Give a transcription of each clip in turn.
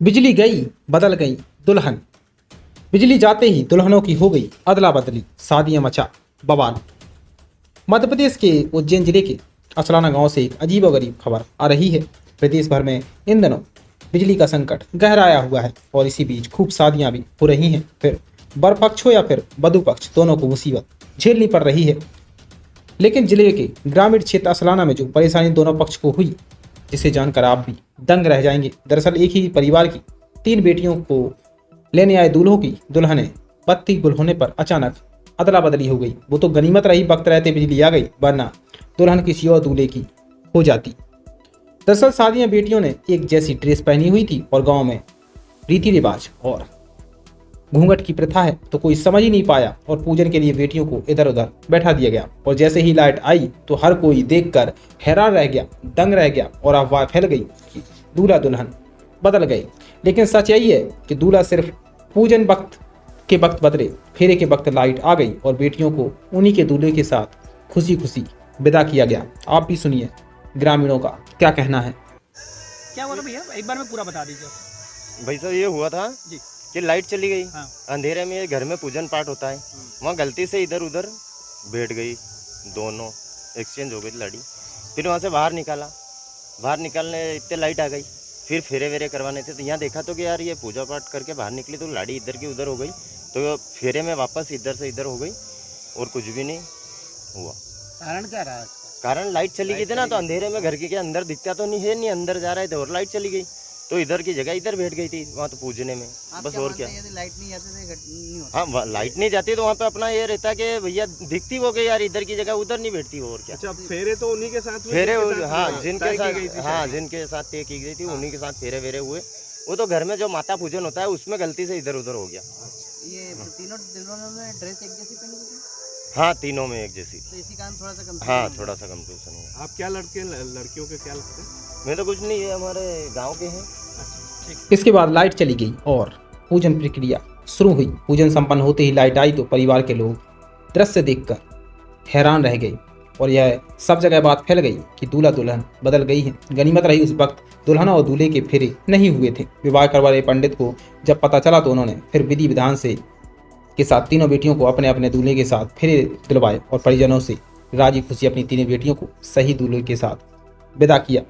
बिजली गई बदल गई दुल्हन। बिजली जाते ही दुल्हनों की हो गई अदला बदली, शादियां मचा बवाल। मध्य प्रदेश के उज्जैन जिले के असलाना गांव से एक अजीबोगरीब खबर आ रही है। प्रदेश भर में इन दिनों बिजली का संकट गहराया हुआ है और इसी बीच खूब शादियां भी हो रही हैं। फिर वर पक्ष हो या फिर वधु पक्ष, दोनों को मुसीबत झेलनी पड़ रही है। लेकिन जिले के ग्रामीण क्षेत्र असलाना में जो परेशानी दोनों पक्ष को हुई, जिसे जानकर आप भी दंग रह जाएंगे। दरअसल एक ही परिवार की 3 बेटियों को लेने आए दूल्हों की दुल्हनें बत्ती गुल होने पर अचानक अदला बदली हो गई। वो तो गनीमत रही, वक्त रहते बिजली आ गई, वरना दुल्हन किसी और दूल्हे की हो जाती। दरअसल शादियां बेटियों ने एक जैसी ड्रेस पहनी हुई थी और गांव में रीति रिवाज और घूंघट की प्रथा है, तो कोई समझ ही नहीं पाया और पूजन के लिए बेटियों को इधर उधर बैठा दिया गया। और जैसे ही लाइट आई तो हर कोई देखकर हैरान रह गया, दंग रह गया और अफवाह फैल गई कि दूल्हा दुल्हन बदल गए। लेकिन सच यही है कि दूल्हा सिर्फ पूजन वक्त के वक्त बदले, फेरे के वक्त लाइट आ गई और बेटियों को उन्हीं के दूल्हे के साथ खुशी खुशी विदा किया गया। आप भी सुनिए ग्रामीणों का क्या कहना है। क्या बोला भैया, एक बार में पूरा बता दीजिए। भाई साहब ये हुआ था जी। कि लाइट चली गई। हाँ। अंधेरे में घर में पूजन पाठ होता है, वहाँ गलती से इधर उधर बैठ गई, दोनों एक्सचेंज हो गई लड़ी। फिर वहाँ से बाहर निकालने इतने लाइट आ गई। फिर फेरे वेरे करवाने थे तो यहाँ देखा तो कि यार ये पूजा पाठ करके बाहर निकली तो लाड़ी इधर की उधर हो गई, तो फेरे में वापस इधर से इधर हो गई और कुछ भी नहीं हुआ। कारण क्या रहा? कारण लाइट चली गई थी ना, तो अंधेरे में घर के अंदर दिखता तो नहीं है, नहीं अंदर जा रहे थे और लाइट चली गई तो इधर की जगह इधर बैठ गई थी वहाँ तो पूजने में, बस और क्या। लाइट नहीं जाती नहीं होता। हाँ, लाइट नहीं जाती तो वहाँ पे अपना ये रहता कि भैया दिखती वो कि यार इधर की जगह उधर नहीं बैठती वो, और क्या। अच्छा, फेरे तो उन्हीं के साथ हुए? फेरे हाँ, जिनके साथ तय की गई थी उन्हीं के साथ फेरे वेरे हुए। वो तो घर में जो माता पूजन होता है उसमें गलती से इधर उधर हो गया। ये तीनों दुल्हनों ने ड्रेस एक जैसी पहनी थी? हाँ, तीनों में एक जैसी। तो इसी कारण थोड़ा सा कम। हाँ, थोड़ा सा कंफ्यूजन हुआ। आप क्या लड़कियों के क्या लगते हैं? मैं तो कुछ नहीं, ये हमारे गाँव के हैं। इसके बाद लाइट चली गई और पूजन प्रक्रिया शुरू हुई। पूजन संपन्न होते ही लाइट आई तो परिवार के लोग दृश्य देखकर हैरान रह गए और यह सब जगह बात फैल गई कि दूल्हा दुल्हन बदल गई है। गनीमत रही उस वक्त दुल्हन और दूल्हे के फेरे नहीं हुए थे। विवाह करवा रहे पंडित को जब पता चला तो उन्होंने फिर विधि विधान से के साथ तीनों बेटियों को अपने अपने दूल्हे के साथ फेरे दिलवाए और परिजनों से राजी खुशी अपनी तीनों बेटियों को सही दूल्हे के साथ विदा किया।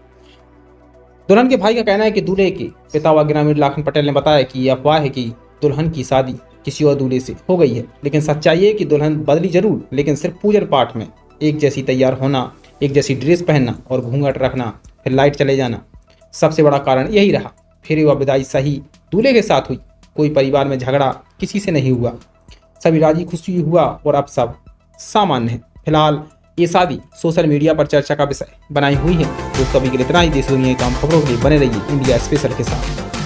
दुल्हन के भाई का कहना है कि दूल्हे के पिता व ग्रामीण लाखन पटेल ने बताया कि यह अफवाह है कि दुल्हन की शादी किसी और दूल्हे से हो गई है। लेकिन सच्चाई है कि दुल्हन बदली जरूर, लेकिन सिर्फ पूजन पाठ में एक जैसी तैयार होना, एक जैसी ड्रेस पहनना और घूंघट रखना, फिर लाइट चले जाना, सबसे बड़ा कारण यही रहा। फेरे व विदाई सही दूल्हे के साथ हुई, कोई परिवार में झगड़ा किसी से नहीं हुआ, सभी राजी खुशी हुआ और अब सब सामान्य है। फिलहाल ये शादी सोशल मीडिया पर चर्चा का विषय बनाई हुई है। दोस्तों अभी के लिए इतना ही। देश दुनिया की तमाम खबरों के लिए बने रहिए इंडिया स्पेशल के साथ।